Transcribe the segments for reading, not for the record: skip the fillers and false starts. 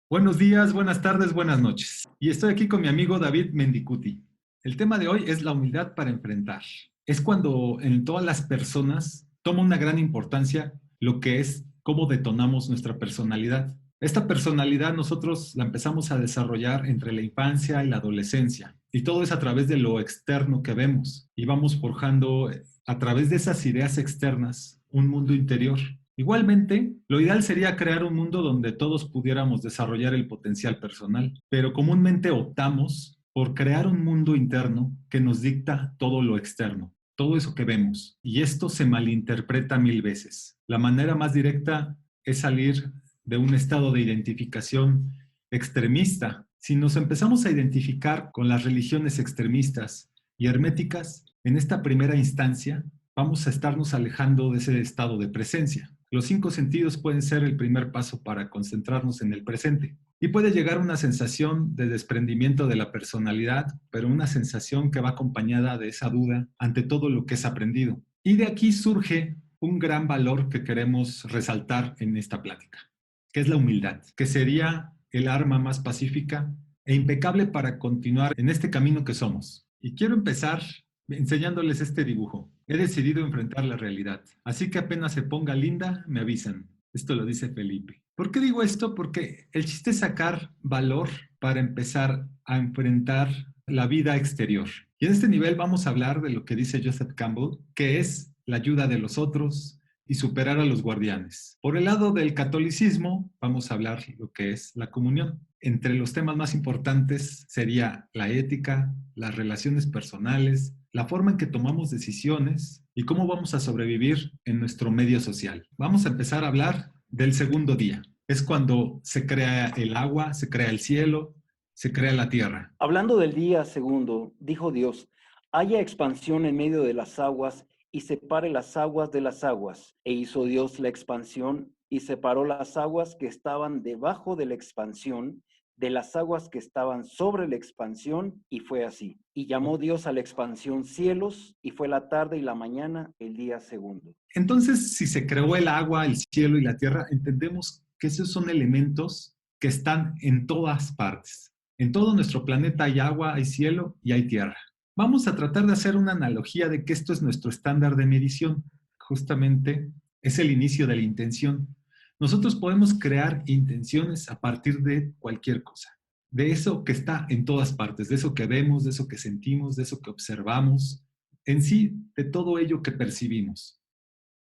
Buenos días, buenas tardes, buenas noches. Y estoy aquí con mi amigo David Mendicuti. El tema de hoy es la humildad para enfrentar. Es cuando en todas las personas toma una gran importancia lo que es cómo detonamos nuestra personalidad. Esta personalidad nosotros la empezamos a desarrollar entre la infancia y la adolescencia. Y todo es a través de lo externo que vemos. Y vamos forjando a través de esas ideas externas un mundo interior. Igualmente, lo ideal sería crear un mundo donde todos pudiéramos desarrollar el potencial personal, pero comúnmente optamos por crear un mundo interno que nos dicta todo lo externo, todo eso que vemos. Y esto se malinterpreta mil veces. La manera más directa es salir de un estado de identificación extremista. Si nos empezamos a identificar con las religiones extremistas y herméticas, en esta primera instancia vamos a estarnos alejando de ese estado de presencia. Los 5 sentidos pueden ser el primer paso para concentrarnos en el presente. Y puede llegar una sensación de desprendimiento de la personalidad, pero una sensación que va acompañada de esa duda ante todo lo que es aprendido. Y de aquí surge un gran valor que queremos resaltar en esta plática, que es la humildad, que sería el arma más pacífica e impecable para continuar en este camino que somos. Y quiero empezar enseñándoles este dibujo. He decidido enfrentar la realidad, así que apenas se ponga linda, me avisan. Esto lo dice Felipe. ¿Por qué digo esto? Porque el chiste es sacar valor para empezar a enfrentar la vida exterior. Y en este nivel vamos a hablar de lo que dice Joseph Campbell, que es la ayuda de los otros y superar a los guardianes. Por el lado del catolicismo, vamos a hablar lo que es la comunión. Entre los temas más importantes sería la ética, las relaciones personales, la forma en que tomamos decisiones y cómo vamos a sobrevivir en nuestro medio social. Vamos a empezar a hablar del segundo día. Es cuando se crea el agua, se crea el cielo, se crea la tierra. Hablando del día segundo, dijo Dios, haya expansión en medio de las aguas y separe las aguas de las aguas. E hizo Dios la expansión y separó las aguas que estaban debajo de la expansión de las aguas que estaban sobre la expansión, y fue así. Y llamó Dios a la expansión cielos, y fue la tarde y la mañana el día segundo. Entonces, si se creó el agua, el cielo y la tierra, entendemos que esos son elementos que están en todas partes. En todo nuestro planeta hay agua, hay cielo y hay tierra. Vamos a tratar de hacer una analogía de que esto es nuestro estándar de medición. Justamente es el inicio de la intención. Nosotros podemos crear intenciones a partir de cualquier cosa, de eso que está en todas partes, de eso que vemos, de eso que sentimos, de eso que observamos, en sí, de todo ello que percibimos.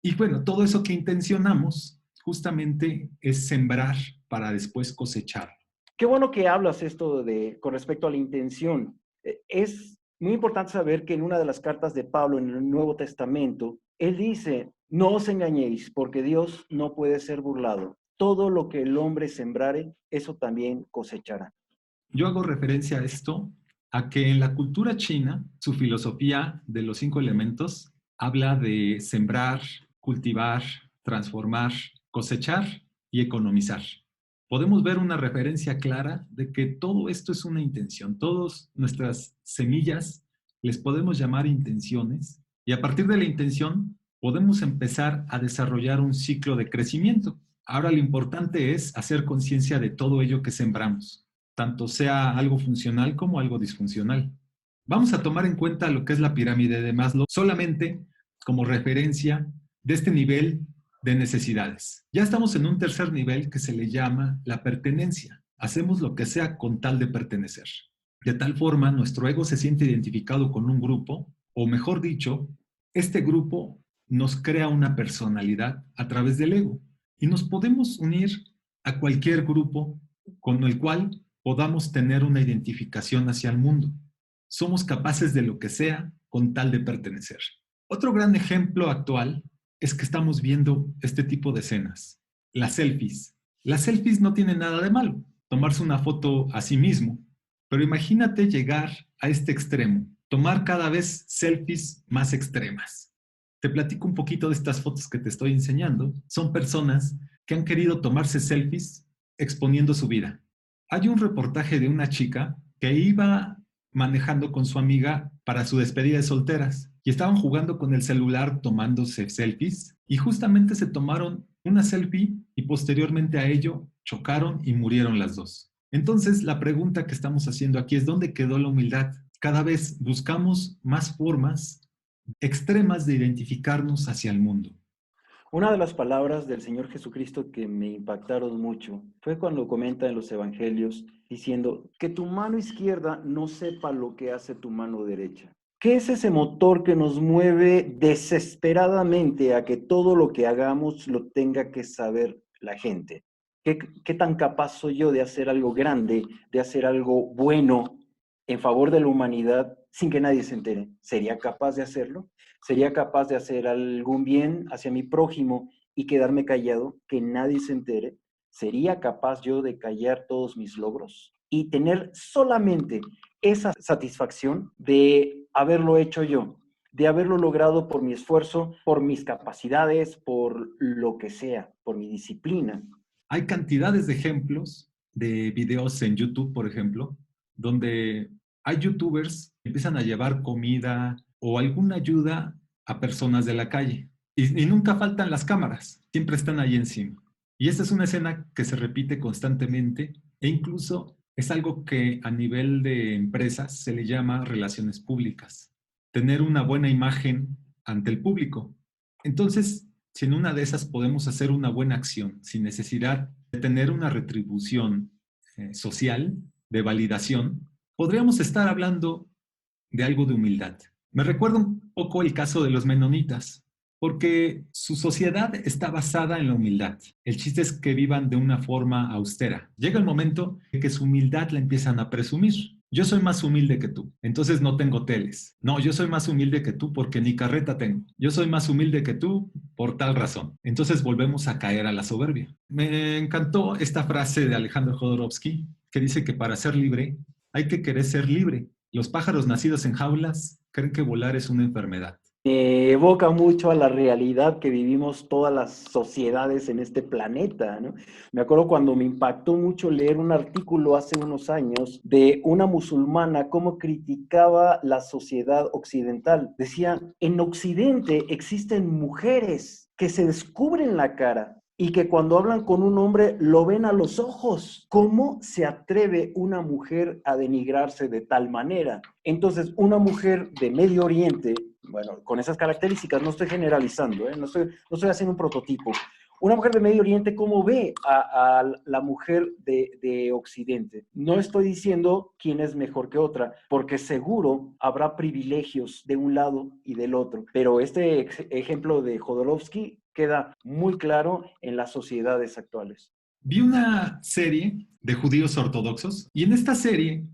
Y bueno, todo eso que intencionamos justamente es sembrar para después cosechar. Qué bueno que hablas esto de con respecto a la intención. Es muy importante saber que en una de las cartas de Pablo en el Nuevo Testamento, él dice, no os engañéis, porque Dios no puede ser burlado. Todo lo que el hombre sembrare, eso también cosechará. Yo hago referencia a esto, a que en la cultura china, su filosofía de los 5 elementos habla de sembrar, cultivar, transformar, cosechar y economizar. Podemos ver una referencia clara de que todo esto es una intención. Todas nuestras semillas les podemos llamar intenciones y a partir de la intención podemos empezar a desarrollar un ciclo de crecimiento. Ahora lo importante es hacer conciencia de todo ello que sembramos, tanto sea algo funcional como algo disfuncional. Vamos a tomar en cuenta lo que es la pirámide de Maslow solamente como referencia de este nivel de necesidades. Ya estamos en un tercer nivel que se le llama la pertenencia. Hacemos lo que sea con tal de pertenecer. De tal forma, nuestro ego se siente identificado con un grupo, o mejor dicho, este grupo nos crea una personalidad a través del ego y nos podemos unir a cualquier grupo con el cual podamos tener una identificación hacia el mundo. Somos capaces de lo que sea con tal de pertenecer. Otro gran ejemplo actual es que estamos viendo este tipo de escenas, las selfies. Las selfies no tienen nada de malo, tomarse una foto a sí mismo, pero imagínate llegar a este extremo, tomar cada vez selfies más extremas. Te platico un poquito de estas fotos que te estoy enseñando. Son personas que han querido tomarse selfies exponiendo su vida. Hay un reportaje de una chica que iba manejando con su amiga para su despedida de solteras y estaban jugando con el celular tomándose selfies y justamente se tomaron una selfie y posteriormente a ello chocaron y murieron las dos. Entonces, la pregunta que estamos haciendo aquí es: ¿dónde quedó la humildad? Cada vez buscamos más formas extremas de identificarnos hacia el mundo. Una de las palabras del Señor Jesucristo que me impactaron mucho fue cuando comenta en los evangelios diciendo que tu mano izquierda no sepa lo que hace tu mano derecha. ¿Qué es ese motor que nos mueve desesperadamente a que todo lo que hagamos lo tenga que saber la gente? ¿Qué tan capaz soy yo de hacer algo grande, de hacer algo bueno en favor de la humanidad sin que nadie se entere? ¿Sería capaz de hacerlo? ¿Sería capaz de hacer algún bien hacia mi prójimo y quedarme callado, que nadie se entere? ¿Sería capaz yo de callar todos mis logros y tener solamente esa satisfacción de haberlo hecho yo, de haberlo logrado por mi esfuerzo, por mis capacidades, por lo que sea, por mi disciplina? Hay cantidades de ejemplos de videos en YouTube, por ejemplo, donde hay youtubers que empiezan a llevar comida o alguna ayuda a personas de la calle. Y nunca faltan las cámaras, siempre están ahí encima. Y esta es una escena que se repite constantemente e incluso es algo que a nivel de empresas se le llama relaciones públicas. Tener una buena imagen ante el público. Entonces, si en una de esas podemos hacer una buena acción sin necesidad de tener una retribución social, de validación, podríamos estar hablando de algo de humildad. Me recuerda un poco el caso de los menonitas, porque su sociedad está basada en la humildad. El chiste es que vivan de una forma austera. Llega el momento en que su humildad la empiezan a presumir. Yo soy más humilde que tú, entonces no tengo teles. No, yo soy más humilde que tú porque ni carreta tengo. Yo soy más humilde que tú por tal razón. Entonces volvemos a caer a la soberbia. Me encantó esta frase de Alejandro Jodorowsky que dice que para ser libre hay que querer ser libre. Los pájaros nacidos en jaulas creen que volar es una enfermedad. Me evoca mucho a la realidad que vivimos todas las sociedades en este planeta, ¿no? Me acuerdo cuando me impactó mucho leer un artículo hace unos años de una musulmana, cómo criticaba la sociedad occidental. Decía, en Occidente existen mujeres que se descubren la cara y que cuando hablan con un hombre lo ven a los ojos. ¿Cómo se atreve una mujer a denigrarse de tal manera? Entonces, una mujer de Medio Oriente, bueno, con esas características, no estoy generalizando, no estoy haciendo un prototipo. Una mujer de Medio Oriente, ¿cómo ve a la mujer de Occidente? No estoy diciendo quién es mejor que otra, porque seguro habrá privilegios de un lado y del otro. Pero este ejemplo de Jodorowsky queda muy claro en las sociedades actuales. Vi una serie de judíos ortodoxos y en esta serie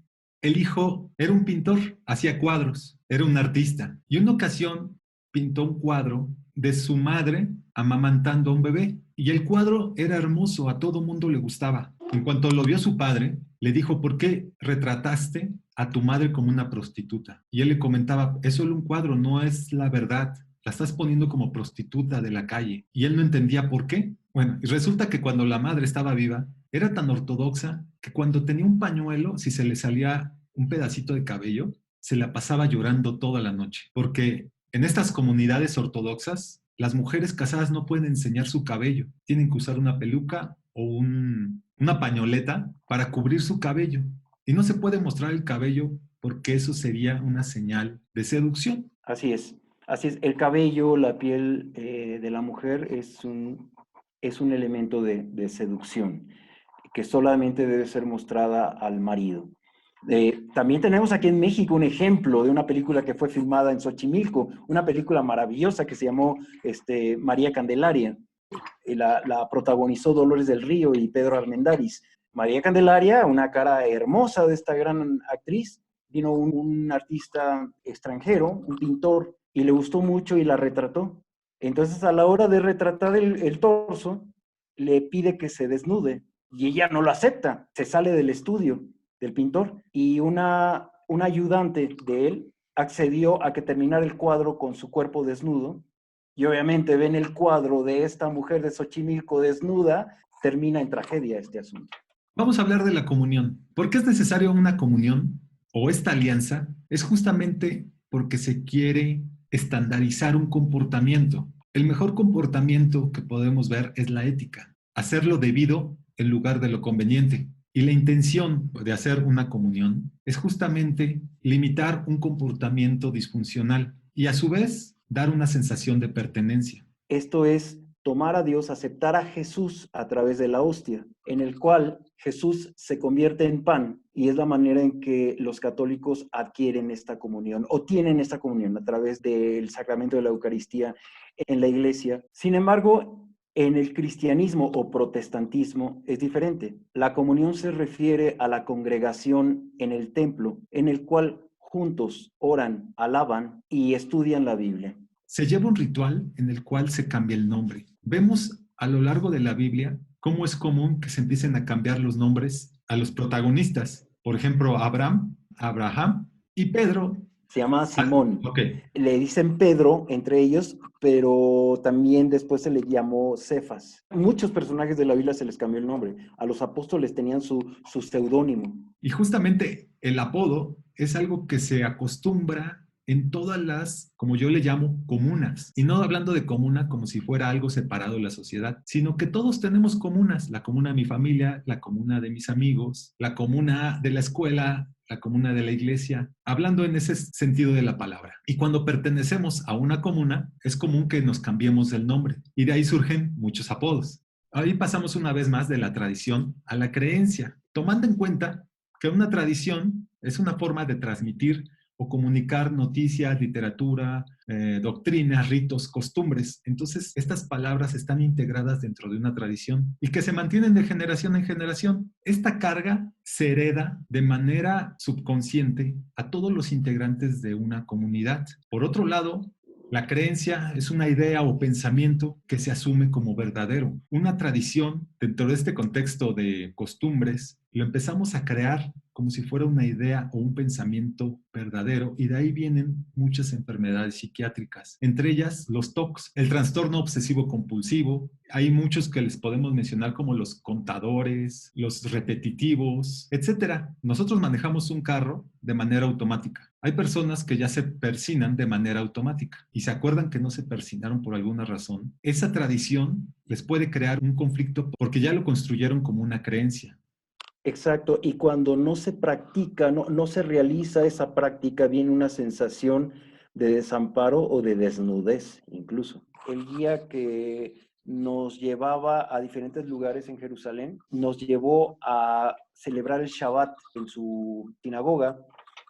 el hijo era un pintor, hacía cuadros, era un artista y en una ocasión pintó un cuadro de su madre amamantando a un bebé y el cuadro era hermoso, a todo mundo le gustaba. En cuanto lo vio su padre, le dijo: ¿por qué retrataste a tu madre como una prostituta? Y él le comentaba: es solo un cuadro, no es la verdad. La estás poniendo como prostituta de la calle. Y él no entendía por qué. Bueno, y resulta que cuando la madre estaba viva, era tan ortodoxa que cuando tenía un pañuelo, si se le salía un pedacito de cabello, se la pasaba llorando toda la noche. Porque en estas comunidades ortodoxas, las mujeres casadas no pueden enseñar su cabello. Tienen que usar una peluca o una pañoleta para cubrir su cabello. Y no se puede mostrar el cabello porque eso sería una señal de seducción. Así es. Así es, el cabello, la piel de la mujer es un elemento de seducción que solamente debe ser mostrada al marido. También tenemos aquí en México un ejemplo de una película que fue filmada en Xochimilco, una película maravillosa que se llamó María Candelaria. La protagonizó Dolores del Río y Pedro Armendáriz. María Candelaria, una cara hermosa de esta gran actriz, vino un artista extranjero, un pintor, y le gustó mucho y la retrató. Entonces, a la hora de retratar el torso, le pide que se desnude y ella no lo acepta, se sale del estudio del pintor y una ayudante de él accedió a que terminara el cuadro con su cuerpo desnudo y obviamente ven el cuadro de esta mujer de Xochimilco desnuda, termina en tragedia este asunto. Vamos a hablar de la comunión. ¿Por qué es necesaria una comunión o esta alianza? Es justamente porque se quiere estandarizar un comportamiento. El mejor comportamiento que podemos ver es la ética. Hacerlo debido en lugar de lo conveniente. Y la intención de hacer una comunión es justamente limitar un comportamiento disfuncional y a su vez dar una sensación de pertenencia. Esto es tomar a Dios, aceptar a Jesús a través de la hostia, en el cual Jesús se convierte en pan y es la manera en que los católicos adquieren esta comunión o tienen esta comunión a través del sacramento de la Eucaristía en la iglesia. Sin embargo, en el cristianismo o protestantismo es diferente. La comunión se refiere a la congregación en el templo, en el cual juntos oran, alaban y estudian la Biblia. Se lleva un ritual en el cual se cambia el nombre. Vemos a lo largo de la Biblia cómo es común que se empiecen a cambiar los nombres a los protagonistas. Por ejemplo, Abraham y Pedro. Se llama Simón. Ok. Le dicen Pedro entre ellos, pero también después se le llamó Cefas. Muchos personajes de la Biblia se les cambió el nombre. A los apóstoles tenían su seudónimo. Y justamente el apodo es algo que se acostumbra en todas las, como yo le llamo, comunas. Y no hablando de comuna como si fuera algo separado de la sociedad, sino que todos tenemos comunas. La comuna de mi familia, la comuna de mis amigos, la comuna de la escuela, la comuna de la iglesia, hablando en ese sentido de la palabra. Y cuando pertenecemos a una comuna, es común que nos cambiemos el nombre. Y de ahí surgen muchos apodos. Ahí pasamos una vez más de la tradición a la creencia, tomando en cuenta que una tradición es una forma de transmitir o comunicar noticias, literatura, doctrinas, ritos, costumbres. Entonces, estas palabras están integradas dentro de una tradición y que se mantienen de generación en generación. Esta carga se hereda de manera subconsciente a todos los integrantes de una comunidad. Por otro lado, la creencia es una idea o pensamiento que se asume como verdadero. Una tradición, dentro de este contexto de costumbres, lo empezamos a crear como si fuera una idea o un pensamiento verdadero y de ahí vienen muchas enfermedades psiquiátricas, entre ellas los TOCs, el trastorno obsesivo compulsivo. Hay muchos que les podemos mencionar como los contadores, los repetitivos, etcétera. Nosotros manejamos un carro de manera automática. Hay personas que ya se persinan de manera automática y se acuerdan que no se persinaron por alguna razón. Esa tradición les puede crear un conflicto porque ya lo construyeron como una creencia. Exacto, y cuando no se practica, no se realiza esa práctica, viene una sensación de desamparo o de desnudez incluso. El guía que nos llevaba a diferentes lugares en Jerusalén nos llevó a celebrar el Shabbat en su sinagoga.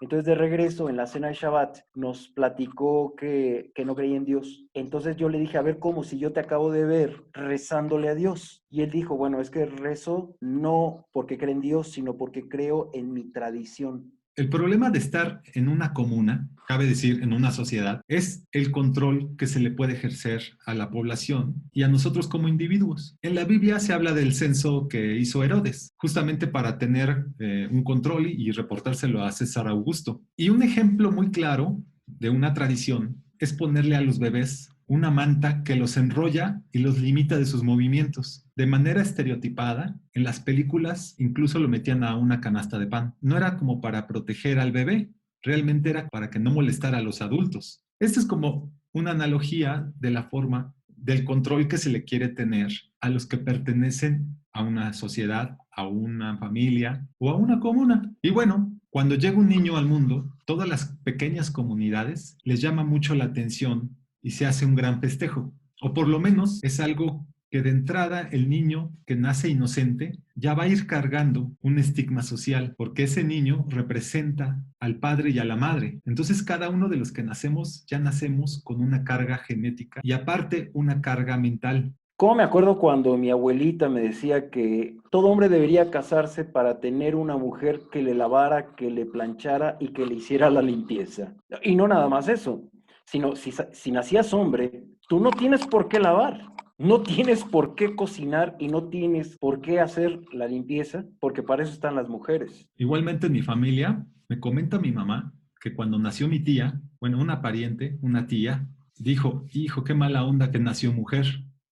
Entonces, de regreso, en la cena de Shabbat, nos platicó que no creía en Dios. Entonces yo le dije, a ver, ¿cómo? Si yo te acabo de ver rezándole a Dios. Y él dijo, bueno, es que rezo no porque creo en Dios, sino porque creo en mi tradición. El problema de estar en una comuna, cabe decir, en una sociedad, es el control que se le puede ejercer a la población y a nosotros como individuos. En la Biblia se habla del censo que hizo Herodes, justamente para tener un control y reportárselo a César Augusto. Y un ejemplo muy claro de una tradición es ponerle a los bebés una manta que los enrolla y los limita de sus movimientos. De manera estereotipada, en las películas incluso lo metían a una canasta de pan. No era como para proteger al bebé, realmente era para que no molestara a los adultos. Esta es como una analogía de la forma del control que se le quiere tener a los que pertenecen a una sociedad, a una familia o a una comuna. Y bueno, cuando llega un niño al mundo, todas las pequeñas comunidades les llama mucho la atención y se hace un gran festejo. O por lo menos es algo que de entrada el niño que nace inocente ya va a ir cargando un estigma social, porque ese niño representa al padre y a la madre. Entonces cada uno de los que nacemos ya nacemos con una carga genética y aparte una carga mental. ¿Cómo me acuerdo cuando mi abuelita me decía que todo hombre debería casarse para tener una mujer que le lavara, que le planchara y que le hiciera la limpieza? Y no nada más eso, sino si nacías hombre, tú no tienes por qué lavar, no tienes por qué cocinar y no tienes por qué hacer la limpieza, porque para eso están las mujeres. Igualmente en mi familia, me comenta mi mamá que cuando nació mi tía, bueno, una pariente, una tía, dijo, hijo, qué mala onda que nació mujer,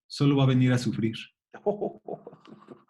solo va a venir a sufrir.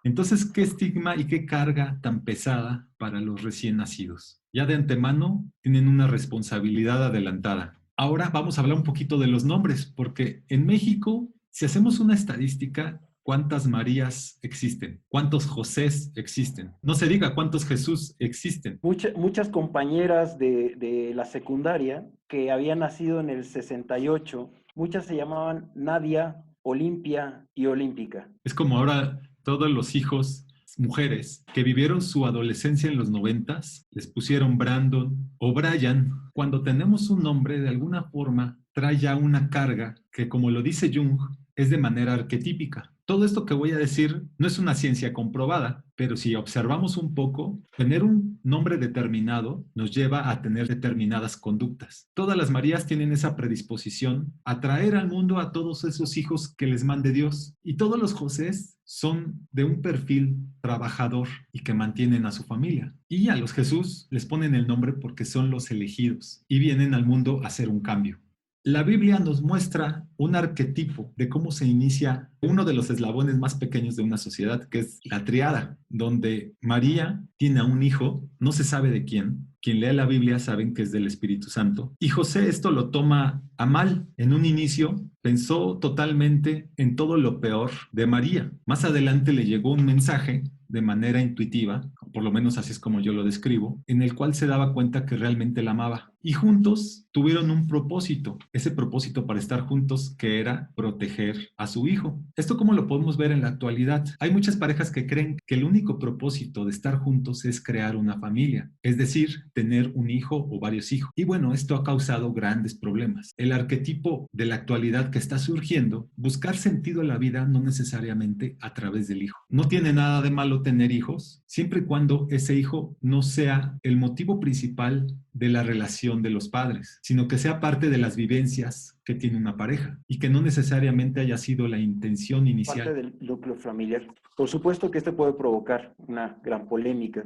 Entonces, ¿qué estigma y qué carga tan pesada para los recién nacidos? Ya de antemano tienen una responsabilidad adelantada. Ahora vamos a hablar un poquito de los nombres, porque en México, si hacemos una estadística, ¿cuántas Marías existen? ¿Cuántos Josés existen? No se diga cuántos Jesús existen. Muchas compañeras de la secundaria que habían nacido en el 68, muchas se llamaban Nadia, Olimpia y Olímpica. Es como ahora todos los hijos mujeres que vivieron su adolescencia en los 90s, les pusieron Brandon o Brian. Cuando tenemos un nombre, de alguna forma, trae ya una carga que, como lo dice Jung, es de manera arquetípica. Todo esto que voy a decir no es una ciencia comprobada, pero si observamos un poco, tener un nombre determinado nos lleva a tener determinadas conductas. Todas las Marías tienen esa predisposición a traer al mundo a todos esos hijos que les mande Dios. Y todos los Josés son de un perfil trabajador y que mantienen a su familia. Y a los Jesús les ponen el nombre porque son los elegidos y vienen al mundo a hacer un cambio. La Biblia nos muestra un arquetipo de cómo se inicia uno de los eslabones más pequeños de una sociedad, que es la triada, donde María tiene a un hijo, no se sabe de quién. Quien lea la Biblia saben que es del Espíritu Santo. Y José esto lo toma a mal. En un inicio pensó totalmente en todo lo peor de María. Más adelante le llegó un mensaje de manera intuitiva, por lo menos así es como yo lo describo, en el cual se daba cuenta que realmente la amaba. Y juntos tuvieron un propósito, ese propósito para estar juntos, que era proteger a su hijo. ¿Esto cómo lo podemos ver en la actualidad? Hay muchas parejas que creen que el único propósito de estar juntos es crear una familia, es decir, tener un hijo o varios hijos. Y bueno, esto ha causado grandes problemas. El arquetipo de la actualidad que está surgiendo, buscar sentido a la vida no necesariamente a través del hijo. No tiene nada de malo tener hijos, siempre y cuando ese hijo no sea el motivo principal de la relación de los padres, sino que sea parte de las vivencias que tiene una pareja y que no necesariamente haya sido la intención inicial. Parte del núcleo familiar. Por supuesto que esto puede provocar una gran polémica,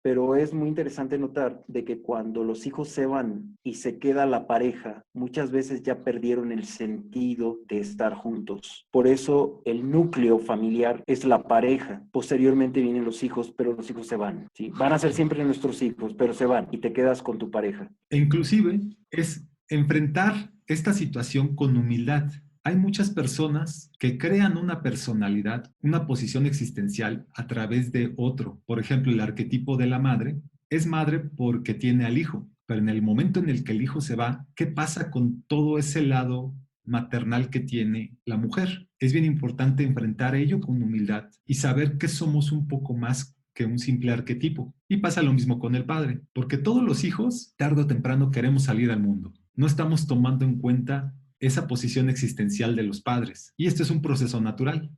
pero es muy interesante notar de que cuando los hijos se van y se queda la pareja, muchas veces ya perdieron el sentido de estar juntos. Por eso el núcleo familiar es la pareja. Posteriormente vienen los hijos, pero los hijos se van, ¿sí? Van a ser siempre nuestros hijos, pero se van y te quedas con tu pareja. E inclusive es enfrentar esta situación con humildad. Hay muchas personas que crean una personalidad, una posición existencial a través de otro. Por ejemplo, el arquetipo de la madre es madre porque tiene al hijo, pero en el momento en el que el hijo se va, ¿qué pasa con todo ese lado maternal que tiene la mujer? Es bien importante enfrentar ello con humildad y saber que somos un poco más que un simple arquetipo. Y pasa lo mismo con el padre, porque todos los hijos, tarde o temprano, queremos salir al mundo. No estamos tomando en cuenta esa posición existencial de los padres. Y esto es un proceso natural.